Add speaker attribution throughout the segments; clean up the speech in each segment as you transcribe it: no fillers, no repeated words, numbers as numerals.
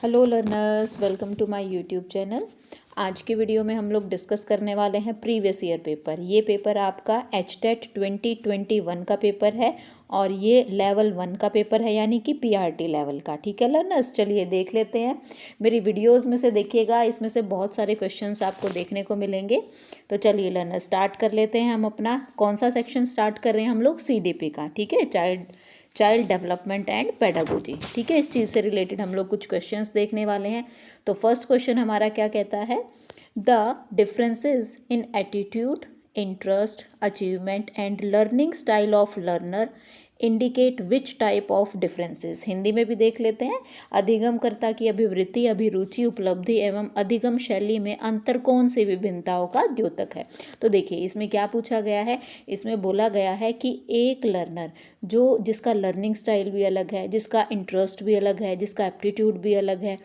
Speaker 1: Hello learners, welcome to my YouTube channel. आज की video में हम लोग डिस्कस करने वाले हैं प्रीवियस ईयर पेपर। ये पेपर आपका HTET 2021 का पेपर है और ये लेवल 1 का पेपर है, यानी कि PRT लेवल का। ठीक है लर्नर्स, चलिए देख लेते हैं। मेरी वीडियोस में से देखिएगा, इसमें से बहुत सारे क्वेश्चंस आपको देखने को मिलेंगे। तो चलिए लर्नर्स, स्टार्ट कर लेते हैं। हम अपना कौन सा सेक्शन स्टार्ट कर रहे हैं हम लोग? CDP का। ठीक है, चाइल्ड डेवलपमेंट एंड पेडागोजी। ठीक है, इस चीज़ से रिलेटेड हम लोग कुछ क्वेश्चंस देखने वाले हैं। तो फर्स्ट क्वेश्चन हमारा क्या कहता है? The differences in attitude, interest, achievement and learning style of learner indicate which type of differences. Hindi में भी देख लेते हैं। अधिगमकर्ता की अभिवृत्ति, अभिरुचि, उपलब्धि एवं अधिगम शैली में अंतर कौन सी विभिन्नताओं का द्योतक है? तो देखिए इसमें क्या पूछा गया है। इसमें बोला गया है कि एक लर्नर जिसका लर्निंग स्टाइल भी अलग है, जिसका इंटरेस्ट भी अलग है, जिसका एप्टीट्यूड भी अलग है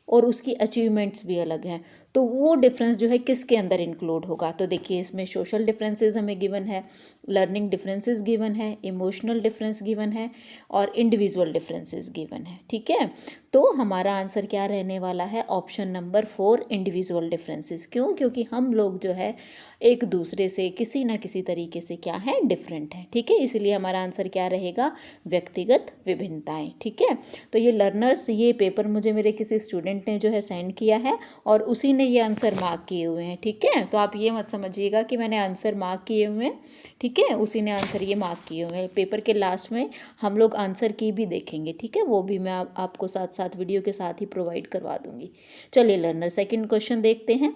Speaker 1: और उसकी अचीवमेंट्स भी अलग हैं, तो वो डिफरेंस जो है किसके अंदर इंक्लूड होगा? तो देखिए इसमें सोशल डिफरेंसेस हमें गिवन है, लर्निंग डिफरेंसेस गिवन है, इमोशनल डिफरेंस गिवन है और इंडिविजुअल डिफरेंसेस गिवन है। ठीक है, तो हमारा आंसर क्या रहने वाला है? Option number 4, individual differences. क्यों? क्योंकि हम लोग जो है एक दूसरे से किसी ना किसी तरीके से क्या है, डिफरेंट है। ठीक है, इसलिए हमारा आंसर क्या रहेगा? व्यक्तिगत विभिन्नताएं। ठीक है, तो ये लर्नर्स, ये पेपर मुझे मेरे किसी स्टूडेंट ने जो है सेंड किया है और उसी ने ये आंसर मार्क किए हुए हैं। ठीक है, तो आप ये मत समझिएगा कि मैंने आंसर मार्क किए हुए हैं। ठीक है, उसी ने आंसर ये मार्क किए हुए हैं। पेपर के लास्ट में हम लोग आंसर की भी देखेंगे। ठीक है, वो भी मैं आपको साथ साथ वीडियो के साथ ही प्रोवाइड करवा दूंगी। चलिए लर्नर, सेकंड क्वेश्चन देखते हैं।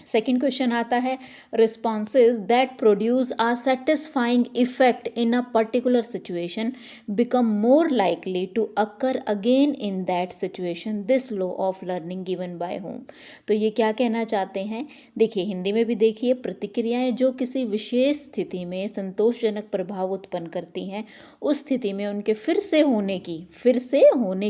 Speaker 1: सेकेंड क्वेश्चन आता है, responses that produce a satisfying effect in a particular situation become more likely to occur again in that situation, this law of learning given by whom. तो ये क्या कहना चाहते हैं? देखिए हिंदी में भी देखिए, प्रतिक्रियाएं जो किसी विशेष स्थिति में संतोषजनक प्रभाव उत्पन्न करती हैं, उस स्थिति में उनके फिर से होने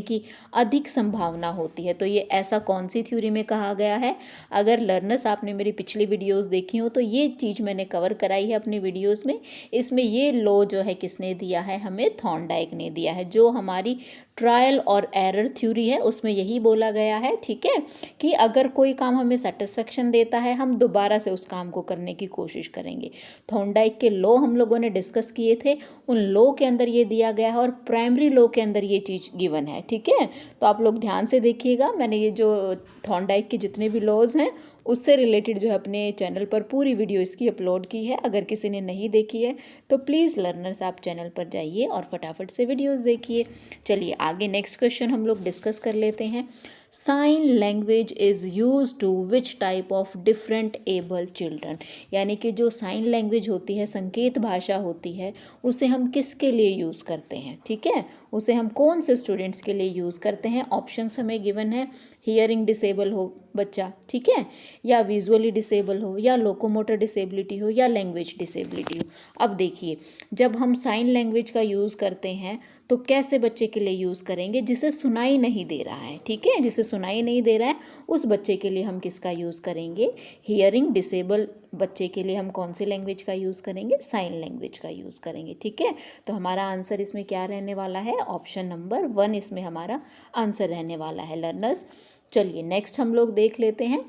Speaker 1: की अधिक संभावना होती है। तो ये ऐसा कौन सी थ्योरी में कहा गया है? अगर लर्नर्स आपने मेरी पिछली वीडियोस देखी हो तो ये चीज़ मैंने कवर कराई है अपनी वीडियोस में। इसमें ये लॉ जो है किसने दिया है? हमें थॉर्नडाइक ने दिया है। जो हमारी ट्रायल और एरर थ्योरी है उसमें यही बोला गया है। ठीक है, कि अगर कोई काम हमें सेटिस्फेक्शन देता है, हम दोबारा से उस काम को करने की कोशिश करेंगे। थॉर्नडाइक के लॉ हम लोगों ने डिस्कस किए थे, उन लॉ के अंदर ये दिया गया है और प्राइमरी लॉ के अंदर ये चीज़ गिवन है। ठीक है, तो आप लोग ध्यान से देखिएगा। मैंने ये जो थॉर्नडाइक के जितने भी लॉज हैं उससे रिलेटेड जो है अपने चैनल पर पूरी वीडियो इसकी अपलोड की है। अगर किसी ने नहीं देखी है तो प्लीज़ लर्नर्स आप चैनल पर जाइए और फटाफट से वीडियोस देखिए। चलिए आगे नेक्स्ट क्वेश्चन हम लोग डिस्कस कर लेते हैं। Sign language is use to which type of different able children. यानी कि जो साइन लैंग्वेज होती है, संकेत भाषा होती है, उसे हम किसके लिए यूज़ करते हैं? ठीक है, उसे हम कौन से स्टूडेंट्स के लिए यूज़ करते हैं? ऑप्शंस हमें गिवन है। हियरिंग डिसेबल हो बच्चा, ठीक है, या विजुअली डिसेबल हो, या लोकोमोटर डिसेबिलिटी हो, या लैंग्वेज डिसेबिलिटी हो। अब देखिए, जब हम साइन लैंग्वेज का यूज़ करते हैं तो कैसे बच्चे के लिए यूज़ करेंगे? जिसे सुनाई नहीं दे रहा है। ठीक है, जिसे सुनाई नहीं दे रहा है उस बच्चे के लिए हम किसका यूज़ करेंगे? हियरिंग डिसेबल बच्चे के लिए हम कौन सी लैंग्वेज का यूज़ करेंगे? साइन लैंग्वेज का यूज़ करेंगे। ठीक है, तो हमारा आंसर इसमें क्या रहने वाला है? ऑप्शन नंबर 1 इसमें हमारा आंसर रहने वाला है लर्नर्स। चलिए नेक्स्ट हम लोग देख लेते हैं।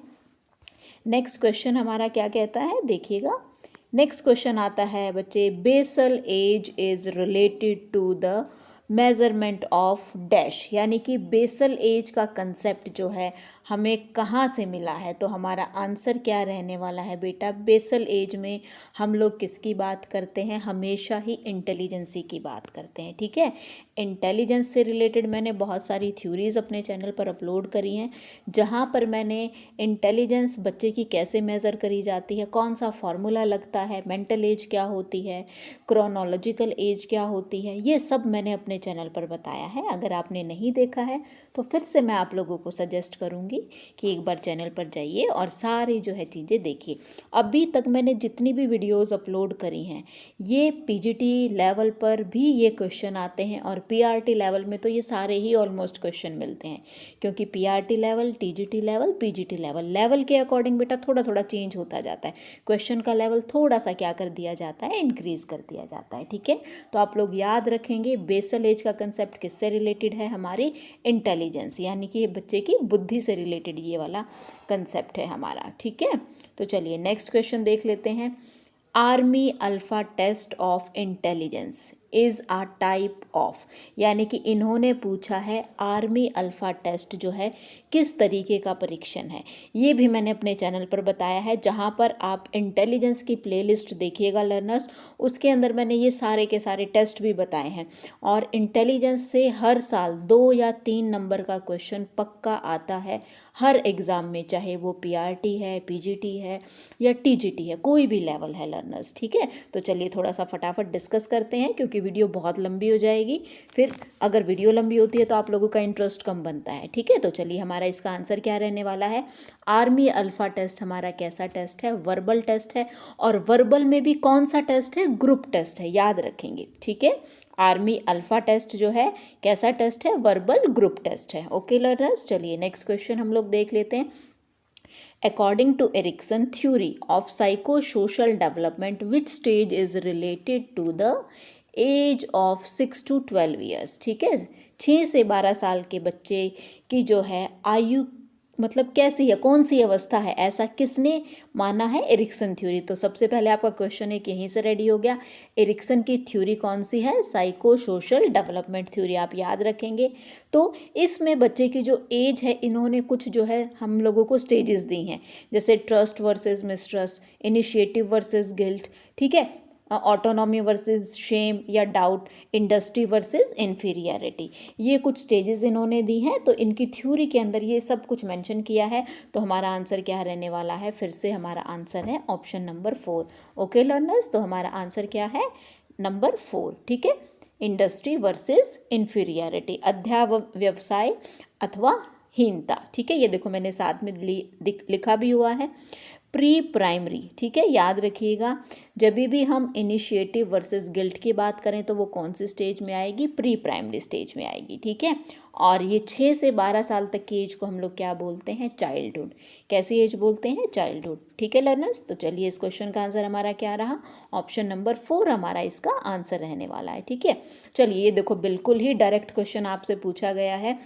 Speaker 1: नेक्स्ट क्वेश्चन हमारा क्या कहता है, देखिएगा। नेक्स्ट क्वेश्चन आता है बच्चे, basal age is related to the measurement of dash. यानी कि बेसल एज का कंसेप्ट जो है हमें कहाँ से मिला है? तो हमारा आंसर क्या रहने वाला है बेटा? बेसल एज में हम लोग किसकी बात करते हैं? हमेशा ही इंटेलिजेंसी की बात करते हैं। ठीक है, इंटेलिजेंस से रिलेटेड मैंने बहुत सारी थ्योरीज अपने चैनल पर अपलोड करी हैं, जहाँ पर मैंने इंटेलिजेंस बच्चे की कैसे मेज़र करी जाती है, कौन सा फॉर्मूला लगता है, मेंटल एज क्या होती है, क्रोनोलॉजिकल एज क्या होती है, ये सब मैंने अपने चैनल पर बताया है। अगर आपने नहीं देखा है तो फिर से मैं आप लोगों को सजेस्ट करूँगी कि एक बार चैनल पर जाइए और सारी जो है चीज़ें देखिए। अभी तक मैंने जितनी भी वीडियोस अपलोड करी हैं, ये पीजीटी लेवल पर भी ये क्वेश्चन आते हैं और पीआरटी लेवल में तो ये सारे ही ऑलमोस्ट क्वेश्चन मिलते हैं। क्योंकि PRT level, TGT level, PGT level के अकॉर्डिंग बेटा थोड़ा थोड़ा चेंज होता जाता है। क्वेश्चन का लेवल थोड़ा सा क्या कर दिया जाता है, इंक्रीज़ कर दिया जाता है। ठीक है, तो आप लोग याद रखेंगे बेसल नॉलेज का कंसेप्ट किससे रिलेटेड है, हमारी इंटेलिजेंस यानी कि बच्चे की बुद्धि से रिलेटेड ये वाला कंसेप्ट है हमारा। ठीक है, तो चलिए नेक्स्ट क्वेश्चन देख लेते हैं। Army alpha test of intelligence is a type of, यानी कि इन्होंने पूछा है आर्मी अल्फा टेस्ट जो है किस तरीके का परीक्षण है। ये भी मैंने अपने चैनल पर बताया है, जहाँ पर आप इंटेलिजेंस की प्लेलिस्ट देखिएगा लर्नर्स, उसके अंदर मैंने ये सारे के सारे टेस्ट भी बताए हैं। और इंटेलिजेंस से हर साल 2 या 3 नंबर का क्वेश्चन पक्का आता है हर एग्ज़ाम में, चाहे वो पीआरटी है, पीजीटी है या टीजीटी है, कोई भी लेवल है लर्नर्स। ठीक है, तो चलिए थोड़ा सा फटाफट डिस्कस करते हैं, क्योंकि वीडियो बहुत लंबी हो जाएगी। फिर अगर वीडियो लंबी होती है तो आप लोगों का इंटरेस्ट कम बनता है। ठीक है, तो चलिए हमारा इसका आंसर क्या रहने वाला है। आर्मी अल्फा टेस्ट हमारा कैसा टेस्ट है, वर्बल टेस्ट है। और वर्बल में भी कौन सा टेस्ट है, ग्रुप टेस्ट है, याद रखेंगे। ठीक है, आर्मी अल्फा टेस्ट जो है कैसा टेस्ट है, वर्बल ग्रुप टेस्ट है। ओके लर्नर्स, चलिए नेक्स्ट क्वेश्चन हम लोग देख लेते हैं। According to Erikson theory of psychosocial development, which stage is related to the age of 6 to 12 years? ठीक है, 6 से 12 साल के बच्चे की जो है आयु मतलब कैसी है, कौन सी अवस्था है, ऐसा किसने माना है, एरिक्सन थ्योरी। तो सबसे पहले आपका क्वेश्चन एक यहीं से रेडी हो गया। एरिक्सन की थ्योरी कौन सी है, साइको सोशल डेवलपमेंट थ्योरी, आप याद रखेंगे। तो इसमें बच्चे की जो एज है, इन्होंने कुछ जो है हम लोगों को स्टेजेस दी हैं, जैसे trust versus mistrust, initiative versus guilt, ठीक है, ऑटोनॉमी वर्सेस शेम या डाउट, इंडस्ट्री वर्सेस इन्फीरियरिटी, ये कुछ स्टेजेस इन्होंने दी हैं। तो इनकी थ्योरी के अंदर ये सब कुछ मेंशन किया है। तो हमारा आंसर क्या रहने वाला है, फिर से हमारा आंसर है ऑप्शन नंबर 4। ओके लर्नर्स, तो हमारा आंसर क्या है, नंबर 4। ठीक है, इंडस्ट्री वर्सेस इन्फीरियरिटी, अध्यावसाय अथवा हीनता। ठीक है, ये देखो मैंने साथ में लिखा भी हुआ है, प्री प्राइमरी। ठीक है, याद रखिएगा, जब भी हम इनिशिएटिव वर्सेस गिल्ट की बात करें तो वो कौन सी स्टेज में आएगी, प्री प्राइमरी स्टेज में आएगी। ठीक है, और ये 6 से 12 साल तक की एज को हम लोग क्या बोलते हैं, चाइल्डहुड। कैसी एज बोलते हैं, चाइल्डहुड। ठीक है लर्नर्स, तो चलिए इस क्वेश्चन का आंसर हमारा क्या रहा, ऑप्शन नंबर 4 हमारा इसका आंसर रहने वाला है। ठीक है, चलिए ये देखो बिल्कुल ही डायरेक्ट क्वेश्चन आपसे पूछा गया है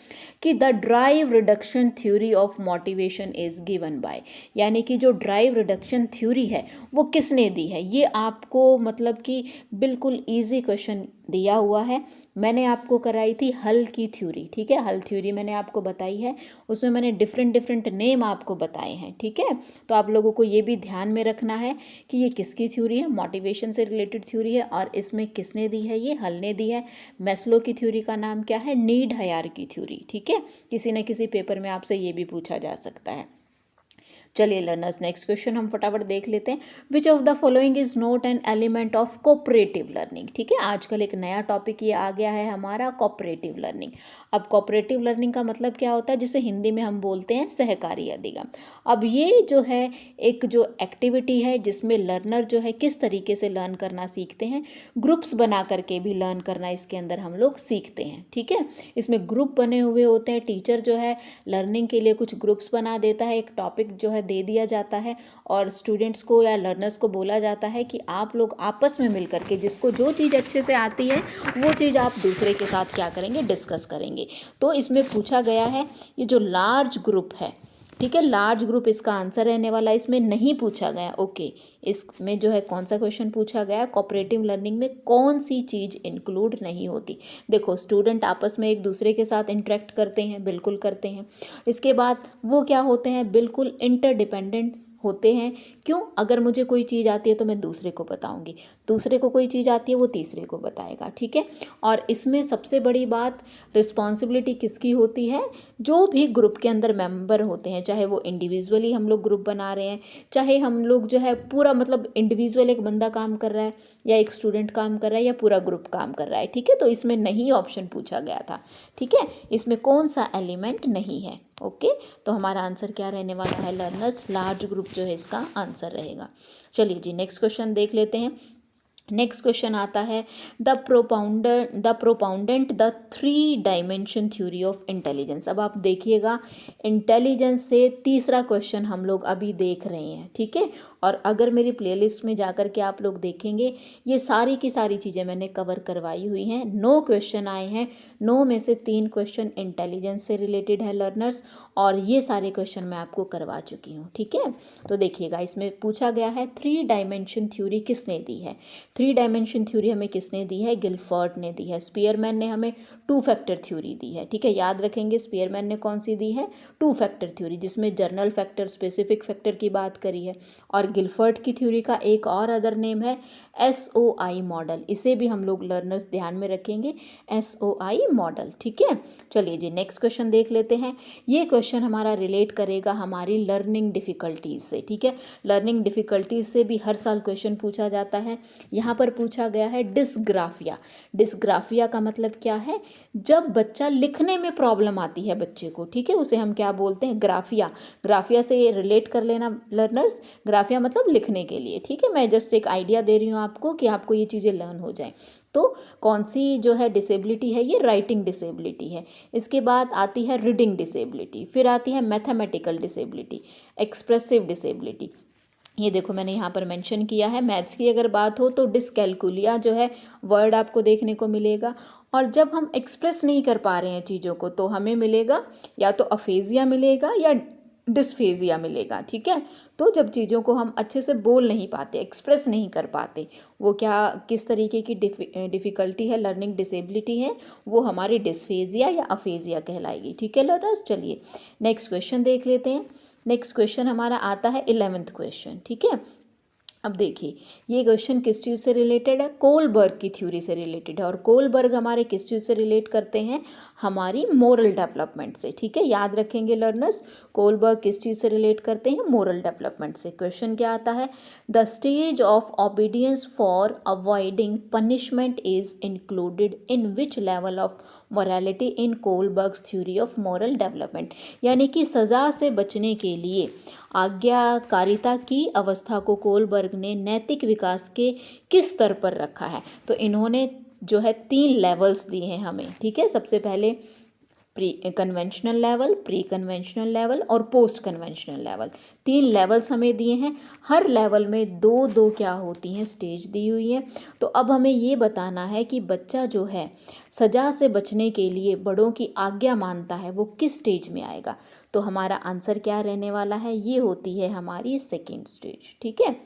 Speaker 1: कि the drive reduction theory of motivation is given by, यानी कि जो ड्राइव रिडक्शन थ्योरी है वो किसने दी है। ये आपको मतलब कि बिल्कुल ईजी क्वेश्चन दिया हुआ है। मैंने आपको कराई थी हल की थ्योरी। ठीक है, हल थ्योरी मैंने आपको बताई है, उसमें मैंने डिफरेंट नेम आपको बताए हैं। ठीक है, तो आप लोगों को ये भी ध्यान में रखना है कि ये किसकी थ्योरी है, मोटिवेशन से रिलेटेड थ्योरी है, और इसमें किसने दी है, ये हल ने दी है। मैस्लो की थ्योरी का नाम क्या है, नीड हायरार्की थ्योरी। ठीक है, किसी न किसी पेपर में आपसे ये भी पूछा जा सकता है। चलिए लर्नर्स, नेक्स्ट क्वेश्चन हम फटाफट देख लेते हैं। विच of the following is not an element of cooperative learning. ठीक है, आजकल एक नया टॉपिक ये आ गया है हमारा, कोऑपरेटिव लर्निंग। अब कोऑपरेटिव लर्निंग का मतलब क्या होता है, जिसे हिंदी में हम बोलते हैं सहकारी अधिगम। अब ये जो है एक जो एक्टिविटी है जिसमें लर्नर जो है किस तरीके से लर्न करना सीखते हैं, ग्रुप्स बना करके भी लर्न करना इसके अंदर हम लोग सीखते हैं। ठीक है, इसमें ग्रुप बने हुए होते हैं, टीचर जो है लर्निंग के लिए कुछ ग्रुप्स बना देता है, एक टॉपिक जो है दे दिया जाता है और स्टूडेंट्स को या लर्नर्स को बोला जाता है कि आप लोग आपस में मिल करके जिसको जो चीज़ अच्छे से आती है वो चीज़ आप दूसरे के साथ क्या करेंगे, डिस्कस करेंगे। तो इसमें पूछा गया है ये जो लार्ज ग्रुप है, ठीक है, लार्ज ग्रुप इसका आंसर रहने वाला, इसमें नहीं पूछा गया। ओके, इसमें जो है कौन सा क्वेश्चन पूछा गया, कोऑपरेटिव लर्निंग में कौन सी चीज़ इंक्लूड नहीं होती। देखो स्टूडेंट आपस में एक दूसरे के साथ इंटरेक्ट करते हैं, बिल्कुल करते हैं। इसके बाद वो क्या होते हैं, बिल्कुल इंटरडिपेंडेंट होते हैं। क्यों, अगर मुझे कोई चीज़ आती है तो मैं दूसरे को बताऊंगी, दूसरे को कोई चीज़ आती है वो तीसरे को बताएगा। ठीक है, और इसमें सबसे बड़ी बात रिस्पॉन्सिबिलिटी किसकी होती है, जो भी ग्रुप के अंदर मेंबर होते हैं, चाहे वो इंडिविजुअली हम लोग ग्रुप बना रहे हैं, चाहे हम लोग जो है पूरा मतलब इंडिविजुअल एक बंदा काम कर रहा है या एक स्टूडेंट काम कर रहा है या पूरा ग्रुप काम कर रहा है। ठीक है, तो इसमें नहीं ऑप्शन पूछा गया था। ठीक है, इसमें कौन सा एलिमेंट नहीं है। ओके, तो हमारा आंसर क्या रहने वाला है लर्नर्स, लार्ज ग्रुप जो है इसका आंसर रहेगा। चलिए जी नेक्स्ट क्वेश्चन देख लेते हैं। नेक्स्ट क्वेश्चन आता है the proponent the 3 dimension theory of intelligence. अब आप देखिएगा, इंटेलिजेंस से तीसरा क्वेश्चन हम लोग अभी देख रहे हैं, ठीक है। और अगर मेरी प्लेलिस्ट में जाकर के आप लोग देखेंगे, ये सारी की सारी चीज़ें मैंने कवर करवाई हुई हैं। 9 क्वेश्चन आए हैं, 9 में से 3 क्वेश्चन इंटेलिजेंस से रिलेटेड है लर्नर्स, और ये सारे क्वेश्चन मैं आपको करवा चुकी हूँ, ठीक है। तो देखिएगा, इसमें पूछा गया है 3 डायमेंशन थ्योरी किसने दी है। 3 डायमेंशन थ्योरी हमें किसने दी है? गिलफर्ड ने दी है। स्पीयरमैन ने हमें 2 फैक्टर थ्योरी दी है, ठीक है। याद रखेंगे, स्पीयरमैन ने कौन सी दी है? 2 फैक्टर थ्योरी, जिसमें जर्नल फैक्टर, स्पेसिफिक फैक्टर की बात करी है। और गिलफर्ड की थ्योरी का एक और अदर नेम है SOI मॉडल। इसे भी हम लोग लर्नर्स ध्यान में रखेंगे, SOI मॉडल, ठीक है। चलिए जी, नेक्स्ट क्वेश्चन देख लेते हैं। ये क्वेश्चन हमारा रिलेट करेगा हमारी लर्निंग डिफ़िकल्टीज से, ठीक है। लर्निंग डिफ़िकल्टीज से भी हर साल क्वेश्चन पूछा जाता है। यहाँ पर पूछा गया है डिस्ग्राफिया। डिस्ग्राफिया का मतलब क्या है? जब बच्चा लिखने में प्रॉब्लम आती है बच्चे को, ठीक है, उसे हम क्या बोलते हैं? ग्राफिया। ग्राफिया से ये रिलेट कर लेना लर्नर्स, ग्राफिया मतलब लिखने के लिए, ठीक है। मैं जस्ट एक आइडिया दे रही हूँ आपको कि आपको ये चीज़ें लर्न हो जाएं। तो कौन सी जो है डिसेबिलिटी है? ये राइटिंग डिसेबिलिटी है। इसके बाद आती है रीडिंग डिसेबिलिटी, फिर आती है मैथमेटिकल डिसेबिलिटी, एक्सप्रेसिव डिसेबिलिटी। ये देखो, मैंने यहाँ पर मेंशन किया है। मैथ्स की अगर बात हो तो डिसकैलकुलिया जो है वर्ड आपको देखने को मिलेगा। और जब हम एक्सप्रेस नहीं कर पा रहे हैं चीज़ों को, तो हमें मिलेगा या तो अफेजिया मिलेगा या डिस्फेजिया मिलेगा, ठीक है। तो जब चीज़ों को हम अच्छे से बोल नहीं पाते, एक्सप्रेस नहीं कर पाते, वो क्या, किस तरीके की डिफ़िकल्टी है, लर्निंग डिसेबिलिटी है, वो हमारी डिस्फेजिया या अफेजिया कहलाएगी, ठीक है लर्नर्स। चलिए नेक्स्ट क्वेश्चन देख लेते हैं। नेक्स्ट क्वेश्चन हमारा आता है 11th क्वेश्चन, ठीक है। अब देखिए, ये क्वेश्चन किस चीज़ से रिलेटेड है? कोलबर्ग की थ्योरी से रिलेटेड है। और कोलबर्ग हमारे किस चीज़ से रिलेट करते हैं? हमारी मोरल डेवलपमेंट से, ठीक है। याद रखेंगे लर्नर्स, कोलबर्ग किस चीज़ से रिलेट करते हैं? मोरल डेवलपमेंट से। क्वेश्चन क्या आता है? The stage of obedience for avoiding punishment is included in which level of morality in Kohlberg's theory of moral development. यानी कि सज़ा से बचने के लिए आज्ञाकारिता की अवस्था को कोलबर्ग ने नैतिक विकास के किस स्तर पर रखा है? तो इन्होंने जो है 3 लेवल्स दिए हैं हमें, ठीक है। सबसे पहले pre conventional level, pre conventional level और पोस्ट कन्वेंशनल लेवल, 3 लेवल्स हमें दिए हैं। हर लेवल में 2-2 क्या होती हैं? स्टेज दी हुई हैं। तो अब हमें ये बताना है कि बच्चा जो है सज़ा से बचने के लिए बड़ों की आज्ञा मानता है, वो किस स्टेज में आएगा? तो हमारा आंसर क्या रहने वाला है? ये होती है हमारी सेकेंड स्टेज, ठीक है।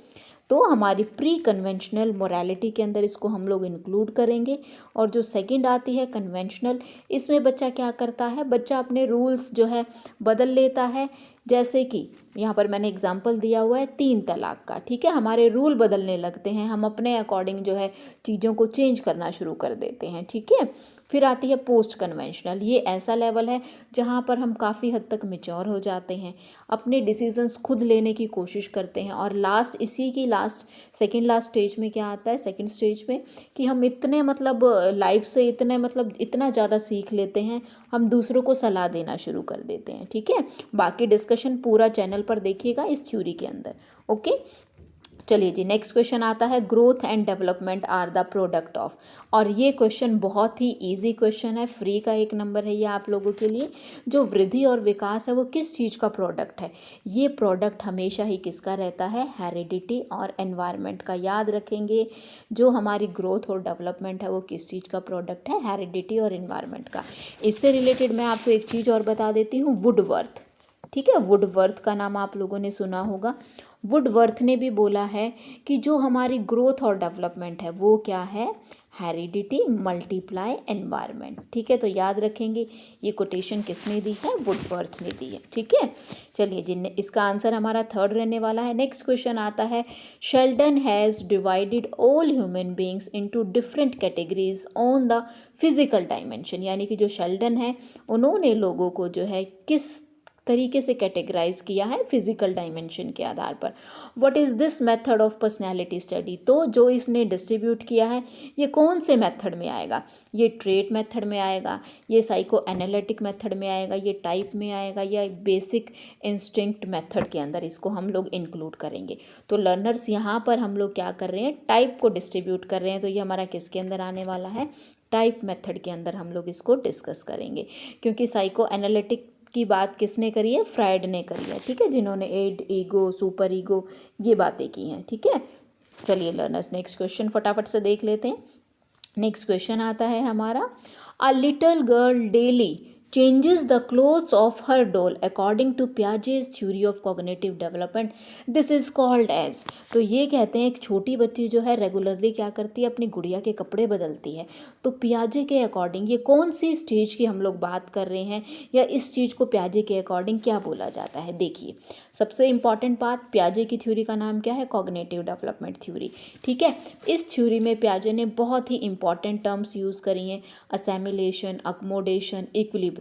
Speaker 1: तो हमारी प्री कन्वेंशनल मोरालिटी के अंदर इसको हम लोग इंक्लूड करेंगे। और जो सेकंड आती है कन्वेंशनल, इसमें बच्चा क्या करता है? बच्चा अपने रूल्स जो है बदल लेता है। जैसे कि यहाँ पर मैंने एग्जांपल दिया हुआ है 3 तलाक का, ठीक है। हमारे रूल बदलने लगते हैं, हम अपने अकॉर्डिंग जो है चीज़ों को चेंज करना शुरू कर देते हैं, ठीक है। फिर आती है पोस्ट कन्वेंशनल। ये ऐसा लेवल है जहाँ पर हम काफ़ी हद तक मैच्योर हो जाते हैं, अपने डिसीजंस खुद लेने की कोशिश करते हैं। और सेकंड लास्ट स्टेज में क्या आता है? सेकंड स्टेज में कि हम इतने मतलब लाइफ से इतना ज़्यादा सीख लेते हैं, हम दूसरों को सलाह देना शुरू कर देते हैं, ठीक है। बाकी डिस्कशन पूरा चैनल पर देखिएगा इस थ्योरी के अंदर, ओके। चलिए जी, नेक्स्ट क्वेश्चन आता है growth and development are the product of. और ये क्वेश्चन बहुत ही इजी क्वेश्चन है, फ्री का 1 नंबर है ये आप लोगों के लिए। जो वृद्धि और विकास है वो किस चीज़ का प्रोडक्ट है? ये प्रोडक्ट हमेशा ही किसका रहता है? हेरिडिटी और एनवायरनमेंट का। याद रखेंगे, जो हमारी ग्रोथ और डेवलपमेंट है वो किस चीज़ का प्रोडक्ट है? हेरिडिटी और एनवायरनमेंट का। इससे रिलेटेड मैं आपको एक चीज़ और बता देती हूँ, वुडवर्थ, ठीक है। वुडवर्थ का नाम आप लोगों ने सुना होगा। वुडवर्थ ने भी बोला है कि जो हमारी ग्रोथ और डेवलपमेंट है वो क्या है? हेरिडिटी मल्टीप्लाई एनवायरनमेंट, ठीक है। तो याद रखेंगे, ये कोटेशन किसने दी है? वुडवर्थ ने दी है, ठीक है। चलिए जी, इसका आंसर हमारा 3rd रहने वाला है। नेक्स्ट क्वेश्चन आता है Sheldon has divided all human beings into different categories on the physical dimension. यानी कि जो शेल्डन है, उन्होंने लोगों को जो है किस तरीके से कैटेगराइज किया है फिजिकल डायमेंशन के आधार पर। What is this method of personality study, तो जो इसने डिस्ट्रीब्यूट किया है ये कौन से मेथड में आएगा, ये ट्रेट मेथड में आएगा, ये साइको एनालिटिक मेथड में आएगा, ये टाइप में आएगा, या बेसिक इंस्टिंक्ट मेथड के अंदर इसको हम लोग इंक्लूड करेंगे। तो लर्नर्स यहाँ पर हम लोग क्या कर रहे हैं, टाइप को डिस्ट्रीब्यूट कर रहे हैं, तो ये हमारा किसके अंदर आने वाला है, टाइप मेथड के अंदर हम लोग इसको डिस्कस करेंगे। क्योंकि साइको एनालिटिक की बात किसने करी है, फ्राइड ने करी है, ठीक है, जिन्होंने एड ईगो सुपर ईगो ये बातें की हैं, ठीक है। चलिए लर्नर्स नेक्स्ट क्वेश्चन फटाफट से देख लेते हैं। नेक्स्ट क्वेश्चन आता है हमारा, a little girl daily changes the clothes of her doll according to Piaget's theory of cognitive development. This is called as, तो ये कहते हैं एक छोटी बच्ची जो है रेगुलरली क्या करती है, अपनी गुड़िया के कपड़े बदलती है। तो पियाजे के अकॉर्डिंग ये कौन सी स्टेज की हम लोग बात कर रहे हैं, या इस चीज़ को पियाजे के अकॉर्डिंग क्या बोला जाता है। देखिए सबसे इंपॉर्टेंट बात, पियाजे की थ्योरी का नाम क्या है, कॉग्निटिव डेवलपमेंट थ्योरी, ठीक है। इस थ्योरी में पियाजे ने बहुत ही इंपॉर्टेंट टर्म्स यूज़ करी हैं, असेमिलेशन, अकोमोडेशन, इक्विलिब्रियम,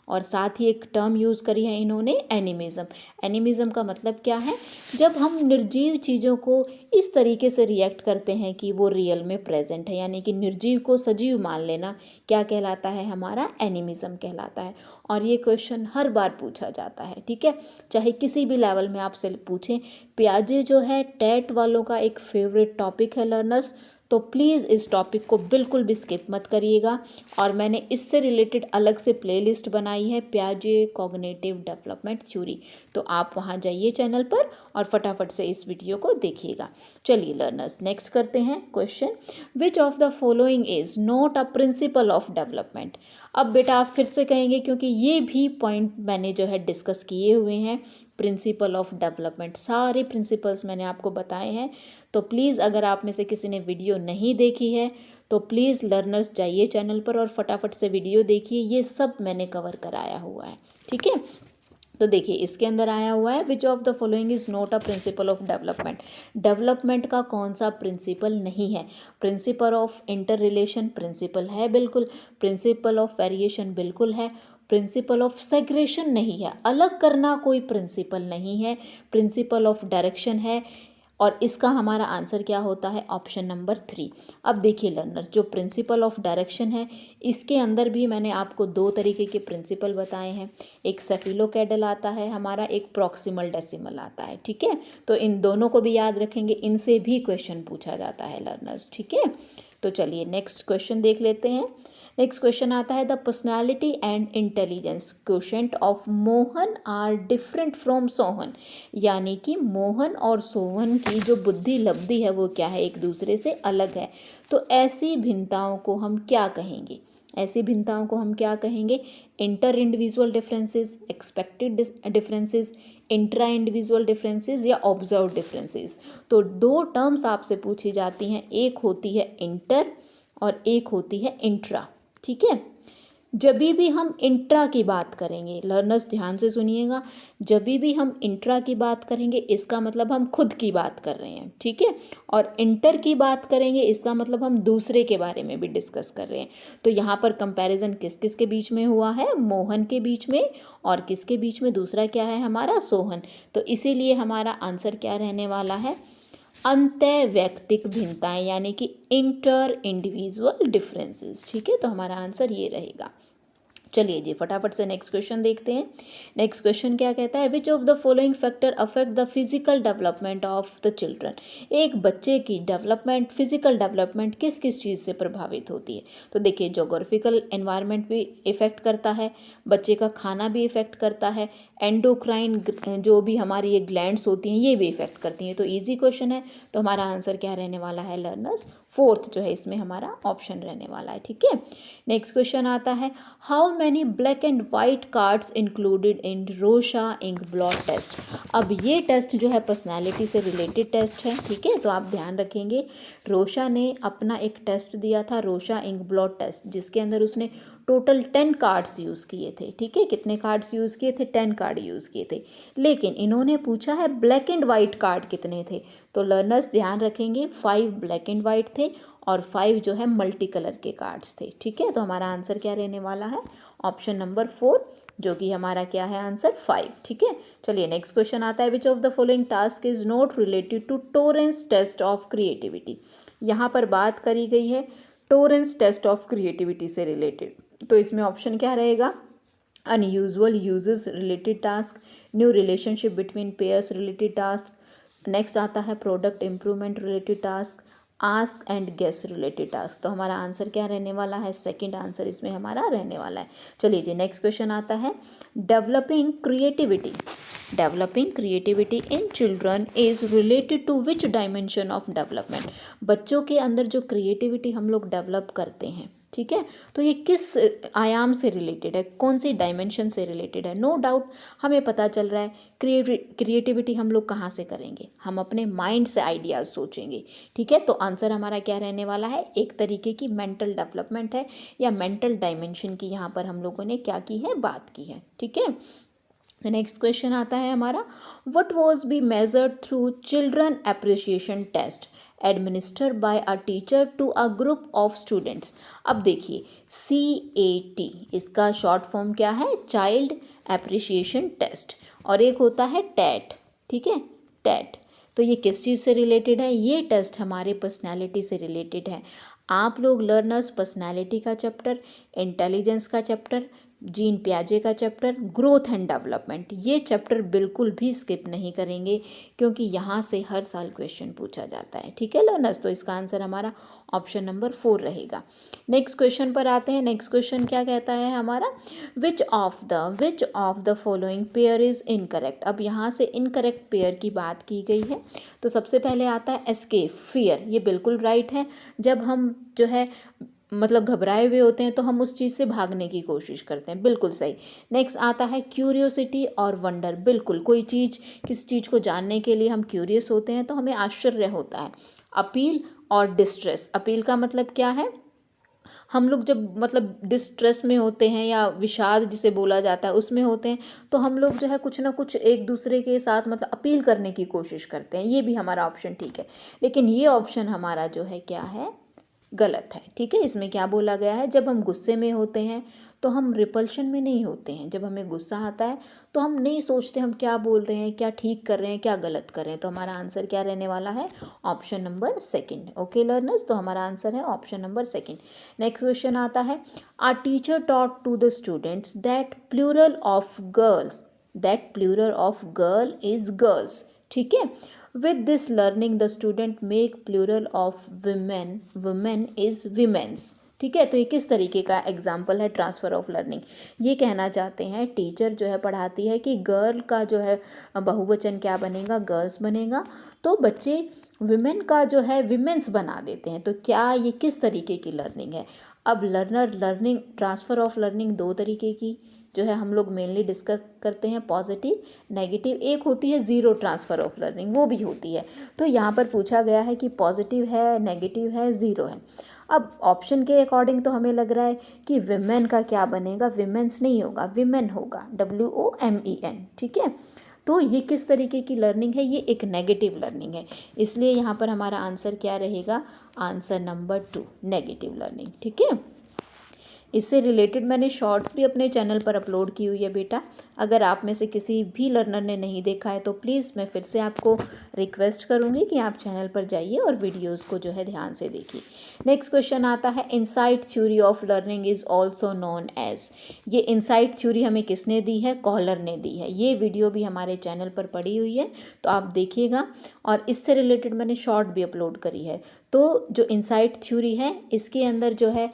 Speaker 1: और साथ ही एक टर्म यूज़ करी है इन्होंने, एनिमिज्म। एनिमिज्म का मतलब क्या है, जब हम निर्जीव चीज़ों को इस तरीके से रिएक्ट करते हैं कि वो रियल में प्रेजेंट है, यानी कि निर्जीव को सजीव मान लेना, क्या कहलाता है, हमारा एनिमिज्म कहलाता है। और ये क्वेश्चन हर बार पूछा जाता है, ठीक है, चाहे किसी भी लेवल में आपसे पूछें। पियाजे जो है टेट वालों का एक फेवरेट टॉपिक है लर्नर्स, तो प्लीज़ इस टॉपिक को बिल्कुल भी स्किप मत करिएगा। और मैंने इससे रिलेटेड अलग से प्लेलिस्ट बनाई है, पियाजे कॉग्निटिव डेवलपमेंट थ्योरी, तो आप वहाँ जाइए चैनल पर और फटाफट से इस वीडियो को देखिएगा। चलिए लर्नर्स नेक्स्ट करते हैं question, which of the following is not a principle of development. अब बेटा आप फिर से कहेंगे, क्योंकि ये भी पॉइंट मैंने जो है डिस्कस किए हुए हैं, प्रिंसिपल ऑफ डेवलपमेंट सारे प्रिंसिपल्स मैंने आपको बताए हैं। तो प्लीज़ अगर आप में से किसी ने वीडियो नहीं देखी है तो प्लीज़ लर्नर्स जाइए चैनल पर और फटाफट से वीडियो देखिए, ये सब मैंने कवर कराया हुआ है, ठीक है। तो देखिए इसके अंदर आया हुआ है, which of the following is not a principle of development. Development का कौन सा प्रिंसिपल नहीं है, principle of interrelation principle है बिल्कुल, प्रिंसिपल ऑफ वेरिएशन बिल्कुल है, प्रिंसिपल ऑफ सेग्रेशन नहीं है, अलग करना कोई प्रिंसिपल नहीं है, प्रिंसिपल ऑफ डायरेक्शन है, और इसका हमारा आंसर क्या होता है, ऑप्शन नंबर 3। अब देखिए लर्नर्स, जो प्रिंसिपल ऑफ डायरेक्शन है इसके अंदर भी मैंने आपको दो तरीके के प्रिंसिपल बताए हैं, एक सेफिलोकैडल आता है हमारा, एक प्रॉक्सिमल डेसिमल आता है, ठीक है। तो इन दोनों को भी याद रखेंगे, इनसे भी क्वेश्चन पूछा जाता है लर्नर्स, ठीक है। तो चलिए नेक्स्ट क्वेश्चन देख लेते हैं। नेक्स्ट क्वेश्चन आता है, the personality and intelligence quotient of Mohan are different from Sohan, यानी कि मोहन और सोहन की जो बुद्धि लब्धि है वो क्या है, एक दूसरे से अलग है। तो ऐसी भिन्नताओं को हम क्या कहेंगे, ऐसी भिन्नताओं को हम क्या कहेंगे, inter individual differences, expected differences, intra individual differences, या ऑब्जर्व डिफरेंसेस। तो दो टर्म्स आपसे पूछी जाती हैं, एक होती है इंटर और एक होती है इंट्रा, ठीक है। जब भी हम इंट्रा की बात करेंगे, लर्नर्स ध्यान से सुनिएगा, जब भी हम इंट्रा की बात करेंगे इसका मतलब हम खुद की बात कर रहे हैं, ठीक है, और इंटर की बात करेंगे इसका मतलब हम दूसरे के बारे में भी डिस्कस कर रहे हैं। तो यहाँ पर कंपैरिजन किस किस के बीच में हुआ है, मोहन के बीच में, और किसके बीच में, दूसरा क्या है हमारा, सोहन। तो इसीलिए हमारा आंसर क्या रहने वाला है, अंतःवैयक्तिक भिन्नताएं, यानी कि इंटर इंडिविजुअल डिफरेंसेस, ठीक है। तो हमारा आंसर ये रहेगा। चलिए जी फटाफट से नेक्स्ट क्वेश्चन देखते हैं। नेक्स्ट क्वेश्चन क्या कहता है, which of the following factor affect the physical development of the children. एक बच्चे की डेवलपमेंट, फिजिकल डेवलपमेंट किस किस चीज़ से प्रभावित होती है। तो देखिए जोग्राफिकल एनवायरनमेंट भी इफ़ेक्ट करता है, बच्चे का खाना भी इफ़ेक्ट करता है, एंडोक्राइन जो भी हमारी ये ग्लैंड्स होती हैं ये भी इफ़ेक्ट करती हैं। तो ईजी क्वेश्चन है, तो हमारा आंसर क्या रहने वाला है लर्नर्स, फोर्थ जो है इसमें हमारा ऑप्शन रहने वाला है, ठीक है। नेक्स्ट क्वेश्चन आता है, how many black and white cards included in Rorschach ink blot test. अब ये टेस्ट जो है पर्सनालिटी से रिलेटेड टेस्ट है, ठीक है। तो आप ध्यान रखेंगे, रोशा ने अपना एक टेस्ट दिया था, रोशा इंक ब्लॉट टेस्ट, जिसके अंदर उसने टोटल 10 कार्ड्स यूज़ किए थे, ठीक है। कितने कार्ड्स यूज़ किए थे, 10 कार्ड यूज़ किए थे। लेकिन इन्होंने पूछा है ब्लैक एंड वाइट कार्ड कितने थे। तो लर्नर्स ध्यान रखेंगे, 5 ब्लैक एंड वाइट थे और 5 जो है मल्टी कलर के कार्ड्स थे, ठीक है। तो हमारा आंसर क्या रहने वाला है, ऑप्शन नंबर 4 जो कि हमारा क्या है आंसर 5। ठीक है, चलिए नेक्स्ट क्वेश्चन आता है, which of the following task is not related to Torrance test of creativity. यहाँ पर बात करी गई है टोरेंस टेस्ट ऑफ क्रिएटिविटी से रिलेटेड, तो इसमें ऑप्शन क्या रहेगा, unusual uses related task, new relationship between pairs related task, next आता है product improvement related task, ask and guess related task. तो हमारा आंसर क्या रहने वाला है, सेकंड आंसर इसमें हमारा रहने वाला है। चलिए जी नेक्स्ट क्वेश्चन आता है, developing creativity in children is related to which dimension of development. बच्चों के अंदर जो क्रिएटिविटी हम लोग डेवलप करते हैं, ठीक है, तो ये किस आयाम से रिलेटेड है, कौन सी डायमेंशन से रिलेटेड है। नो डाउट हमें पता चल रहा है क्रिएटिविटी हम लोग कहाँ से करेंगे, हम अपने माइंड से आइडियाज सोचेंगे। ठीक है, तो आंसर हमारा क्या रहने वाला है, एक तरीके की मेंटल डेवलपमेंट है या मेंटल डायमेंशन की यहाँ पर हम लोगों ने क्या की है, बात की है। ठीक है, नेक्स्ट क्वेश्चन आता है हमारा, what was be measured through children appreciation test administered by a teacher to a group of students. अब देखिए CAT इसका शॉर्ट फॉर्म क्या है, चाइल्ड अप्रिसिएशन टेस्ट, और एक होता है टैट। ठीक है, टैट, तो ये किस चीज़ से रिलेटेड है, ये टेस्ट हमारे पर्सनैलिटी से रिलेटेड है। आप लोग लर्नर्स पर्सनैलिटी का चैप्टर, इंटेलिजेंस का चैप्टर, जीन पियाजे का चैप्टर, ग्रोथ एंड डेवलपमेंट, ये चैप्टर बिल्कुल भी स्किप नहीं करेंगे क्योंकि यहाँ से हर साल क्वेश्चन पूछा जाता है। ठीक है लर्नर्स, तो इसका आंसर हमारा ऑप्शन नंबर 4 रहेगा। नेक्स्ट क्वेश्चन पर आते हैं। नेक्स्ट क्वेश्चन क्या कहता है हमारा, विच of the following pair is incorrect. अब यहाँ से इनकरेक्ट पेयर की बात की गई है, तो सबसे पहले आता है एस्केप, फियर, ये बिल्कुल राइट है। जब हम जो है मतलब घबराए हुए होते हैं तो हम उस चीज़ से भागने की कोशिश करते हैं, बिल्कुल सही। नेक्स्ट आता है क्यूरियोसिटी और वंडर, बिल्कुल, कोई चीज़ किसी चीज़ को जानने के लिए हम क्यूरियस होते हैं तो हमें आश्चर्य होता है। अपील और डिस्ट्रेस, अपील का मतलब क्या है, हम लोग जब मतलब डिस्ट्रेस में होते हैं या विषाद जिसे बोला जाता है उसमें होते हैं, तो हम लोग जो है कुछ ना कुछ एक दूसरे के साथ मतलब अपील करने की कोशिश करते हैं, ये भी हमारा ऑप्शन ठीक है। लेकिन ये ऑप्शन हमारा जो है क्या है, गलत है। ठीक है, इसमें क्या बोला गया है, जब हम गुस्से में होते हैं तो हम रिपल्शन में नहीं होते हैं। जब हमें गुस्सा आता है तो हम नहीं सोचते हम क्या बोल रहे हैं, क्या ठीक कर रहे हैं, क्या गलत कर रहे हैं। तो हमारा आंसर क्या रहने वाला है, option number second. Okay learners, तो हमारा आंसर है option number second. Next question आता है, a teacher taught to the students that plural of girl is girls. ठीक है, with this learning the student make plural of women is women's। ठीक है, तो ये किस तरीके का एग्जाम्पल है ट्रांसफ़र ऑफ लर्निंग। ये कहना चाहते हैं, टीचर जो है पढ़ाती है कि गर्ल का जो है बहुवचन क्या बनेगा, गर्ल्स बनेगा, तो बच्चे विमेन का जो है विमेंस बना देते हैं। तो क्या ये किस तरीके की लर्निंग है। अब लर्निंग ट्रांसफ़र ऑफ लर्निंग दो तरीके की जो है हम लोग मेनली डिस्कस करते हैं, पॉजिटिव नेगेटिव। एक होती है ज़ीरो ट्रांसफ़र ऑफ लर्निंग, वो भी होती है। तो यहाँ पर पूछा गया है कि पॉजिटिव है, नेगेटिव है, ज़ीरो है। अब ऑप्शन के अकॉर्डिंग तो हमें लग रहा है कि विमेन का क्या बनेगा, विमेंस नहीं होगा, विमेन होगा, WOMEN। ठीक है, तो ये किस तरीके की लर्निंग है, ये एक नेगेटिव लर्निंग है, इसलिए यहाँ पर हमारा आंसर क्या रहेगा, आंसर नंबर 2 नेगेटिव लर्निंग। ठीक है, इससे रिलेटेड मैंने शॉर्ट्स भी अपने चैनल पर अपलोड की हुई है बेटा, अगर आप में से किसी भी लर्नर ने नहीं देखा है तो प्लीज़ मैं फिर से आपको रिक्वेस्ट करूँगी कि आप चैनल पर जाइए और वीडियोस को जो है ध्यान से देखिए। नेक्स्ट क्वेश्चन आता है, insight theory of learning is also known as. ये इनसाइट थ्योरी हमें किसने दी है, कॉलर ने दी है। ये वीडियो भी हमारे चैनल पर पड़ी हुई है, तो आप देखिएगा, और इससे रिलेटेड मैंने शॉर्ट भी अपलोड करी है। तो जो इनसाइट थ्योरी है इसके अंदर जो है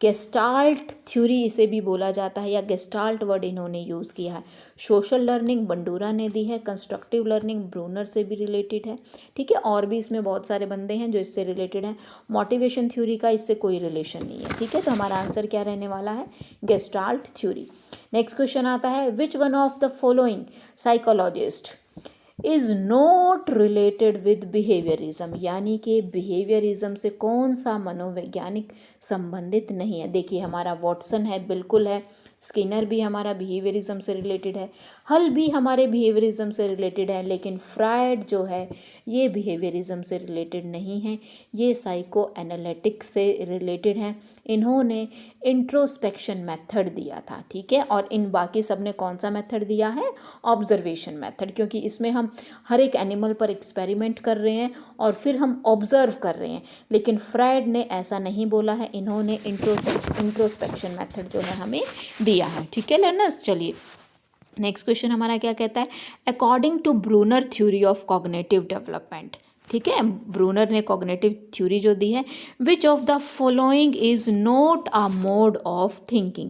Speaker 1: गेस्टाल्ट थ्योरी इसे भी बोला जाता है, या गेस्टाल्ट वर्ड इन्होंने यूज़ किया है। सोशल लर्निंग बंडूरा ने दी है, कंस्ट्रक्टिव लर्निंग ब्रूनर से भी रिलेटेड है। ठीक है, और भी इसमें बहुत सारे बंदे हैं जो इससे रिलेटेड हैं। मोटिवेशन थ्योरी का इससे कोई रिलेशन नहीं है। ठीक है, तो हमारा आंसर क्या रहने वाला है, गेस्टाल्ट थ्योरी। नेक्स्ट क्वेश्चन आता है, which one of the following psychologist is not related with behaviourism, यानी कि बिहेवियरिज्म से कौन सा मनोवैज्ञानिक संबंधित नहीं है। देखिए हमारा वॉटसन है, बिल्कुल है, स्किनर भी हमारा बिहेवियरिज्म से रिलेटेड है, हल भी हमारे बिहेवियरिज्म से रिलेटेड है, लेकिन फ्रायड जो है ये बिहेवियरिज्म से रिलेटेड नहीं है, ये साइको एनालिटिक से रिलेटेड है। इन्होंने इंट्रोस्पेक्शन मेथड दिया था, ठीक है। और इन बाकी सब ने कौन सा मेथड दिया है? ऑब्जर्वेशन मेथड, क्योंकि इसमें हम हर एक एनिमल पर एक्सपेरिमेंट कर रहे हैं और फिर हम ऑब्जर्व कर रहे हैं। लेकिन फ्रायड ने ऐसा नहीं बोला है, इन्होंने इंट्रोस्पेक्शन मेथड जो है हमें दिया है, ठीक है लर्नर्स। चलिए नेक्स्ट क्वेश्चन हमारा क्या कहता है? According to Bruner theory of cognitive development, ठीक है, ब्रूनर ने कॉग्निटिव थ्योरी जो दी है, which of the following is not a mode of thinking.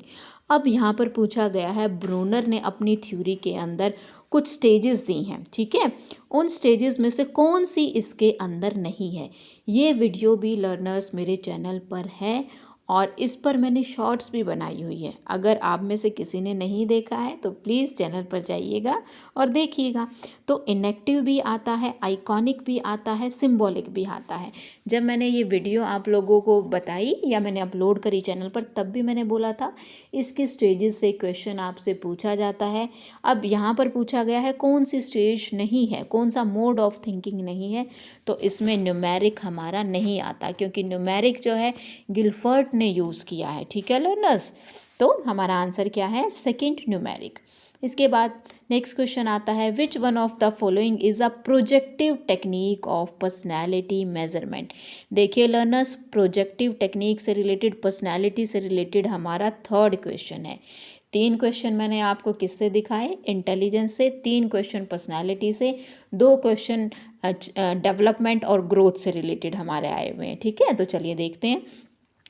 Speaker 1: अब यहाँ पर पूछा गया है, ब्रूनर ने अपनी थ्योरी के अंदर कुछ स्टेजेस दी हैं, ठीक है, उन स्टेजेस में से कौन सी इसके अंदर नहीं है। ये वीडियो भी लर्नर्स मेरे चैनल पर है और इस पर मैंने शॉर्ट्स भी बनाई हुई है। अगर आप में से किसी ने नहीं देखा है तो प्लीज़ चैनल पर जाइएगा और देखिएगा। तो इनेक्टिव भी आता है, आइकॉनिक भी आता है, सिंबॉलिक भी आता है। जब मैंने ये वीडियो आप लोगों को बताई या मैंने अपलोड करी चैनल पर, तब भी मैंने बोला था इसके स्टेजेस से क्वेश्चन आपसे पूछा जाता है। अब यहाँ पर पूछा गया है कौन सी स्टेज नहीं है, कौन सा मोड ऑफ थिंकिंग नहीं है, तो इसमें न्यूमेरिक हमारा नहीं आता, क्योंकि न्यूमेरिक जो है गिलफर्ट ने यूज़ किया है, ठीक है लर्नर्स। तो हमारा आंसर क्या है? Second numeric. इसके बाद नेक्स्ट क्वेश्चन आता है, which one of the following is a projective technique of personality measurement. देखिए लर्नर्स, प्रोजेक्टिव टेक्निक से रिलेटेड, पर्सनैलिटी से रिलेटेड हमारा थर्ड क्वेश्चन है। 3 क्वेश्चन मैंने आपको किससे दिखाए? इंटेलिजेंस से, 3 क्वेश्चन पर्सनैलिटी से, 2 क्वेश्चन डेवलपमेंट और ग्रोथ से रिलेटेड हमारे आए हुए हैं, ठीक है। तो चलिए देखते हैं।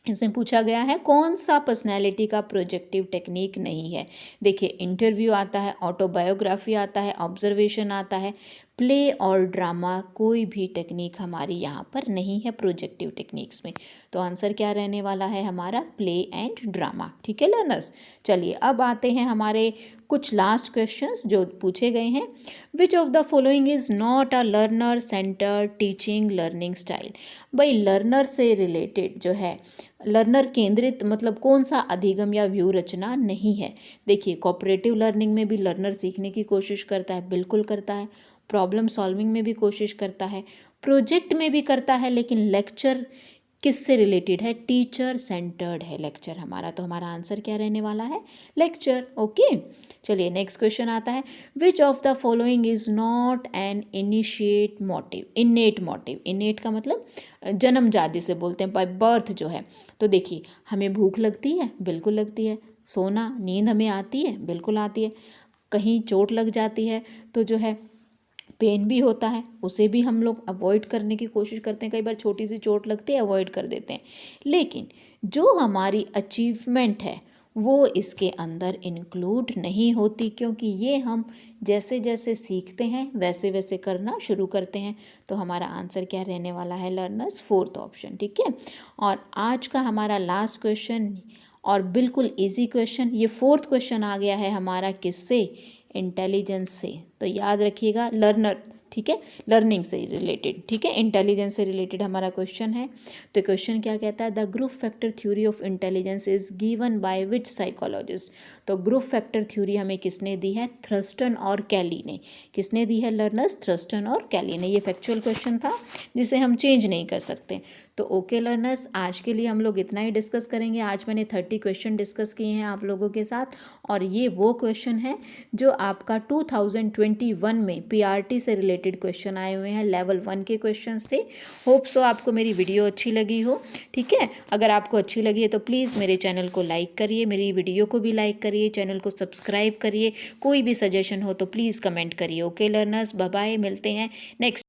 Speaker 1: इसमें पूछा गया है कौन सा पर्सनैलिटी का प्रोजेक्टिव टेक्निक नहीं है। देखिए इंटरव्यू आता है, ऑटोबायोग्राफी आता है, ऑब्जर्वेशन आता है, प्ले और ड्रामा, कोई भी टेक्निक हमारी यहाँ पर नहीं है प्रोजेक्टिव टेक्निक्स में। तो आंसर क्या रहने वाला है हमारा? प्ले एंड ड्रामा, ठीक है लर्नर्स। चलिए अब आते हैं हमारे कुछ लास्ट क्वेश्चंस जो पूछे गए हैं। विच of the following is not a learner centre teaching learning style. भाई लर्नर से रिलेटेड जो है, लर्नर केंद्रित मतलब कौन सा अधिगम या व्यू रचना नहीं है। देखिए कोऑपरेटिव लर्निंग में भी लर्नर सीखने की कोशिश करता है, बिल्कुल करता है। प्रॉब्लम सॉल्विंग में भी कोशिश करता है, प्रोजेक्ट में भी करता है, लेकिन लेक्चर किससे रिलेटेड है? टीचर सेंटर्ड है लेक्चर हमारा। तो हमारा आंसर क्या रहने वाला है? Lecture, okay. चलिए नेक्स्ट क्वेश्चन आता है, which of the following is not an initiate motive, इनेट motive. इनेट का मतलब जन्मजात जिसे बोलते हैं, बाय बर्थ जो है। तो देखिए हमें भूख लगती है, बिल्कुल लगती है। सोना, नींद हमें आती है, बिल्कुल आती है। कहीं चोट लग जाती है तो जो है पेन भी होता है, उसे भी हम लोग अवॉइड करने की कोशिश करते हैं। कई बार छोटी सी चोट लगती है, अवॉइड कर देते हैं। लेकिन जो हमारी अचीवमेंट है वो इसके अंदर इंक्लूड नहीं होती, क्योंकि ये हम जैसे जैसे सीखते हैं वैसे वैसे करना शुरू करते हैं। तो हमारा आंसर क्या रहने वाला है लर्नर्स? फोर्थ ऑप्शन, ठीक है। और आज का हमारा लास्ट क्वेश्चन और बिल्कुल इजी क्वेश्चन, ये फोर्थ क्वेश्चन आ गया है हमारा किससे? इंटेलिजेंस से। तो याद रखिएगा लर्नर, ठीक है, लर्निंग से रिलेटेड, ठीक है, इंटेलिजेंस से रिलेटेड हमारा क्वेश्चन है। तो क्वेश्चन क्या कहता है? The group factor theory of intelligence is given by which psychologist. तो ग्रुप फैक्टर थ्योरी हमें किसने दी है? थ्रस्टन और कैली ने। किसने दी है लर्नर्स? थ्रस्टन और कैली ने। ये फैक्चुअल क्वेश्चन था जिसे हम चेंज नहीं कर सकते। तो ओके लर्नर्स, आज के लिए हम लोग इतना ही डिस्कस करेंगे। आज मैंने 30 क्वेश्चन डिस्कस किए हैं आप लोगों के साथ, और ये वो क्वेश्चन है जो आपका 2021 में पीआरटी से रिलेटेड क्वेश्चन आए हुए हैं, लेवल 1 के क्वेश्चन थे। होप सो आपको मेरी वीडियो अच्छी लगी हो, ठीक है। अगर आपको अच्छी लगी है तो प्लीज़ मेरे चैनल को लाइक करिए, मेरी वीडियो को भी लाइक करिए, चैनल को सब्सक्राइब करिए। कोई भी सजेशन हो तो प्लीज़ कमेंट करिए। ओके लर्नर्स, बाय बाय, मिलते हैं नेक्स्ट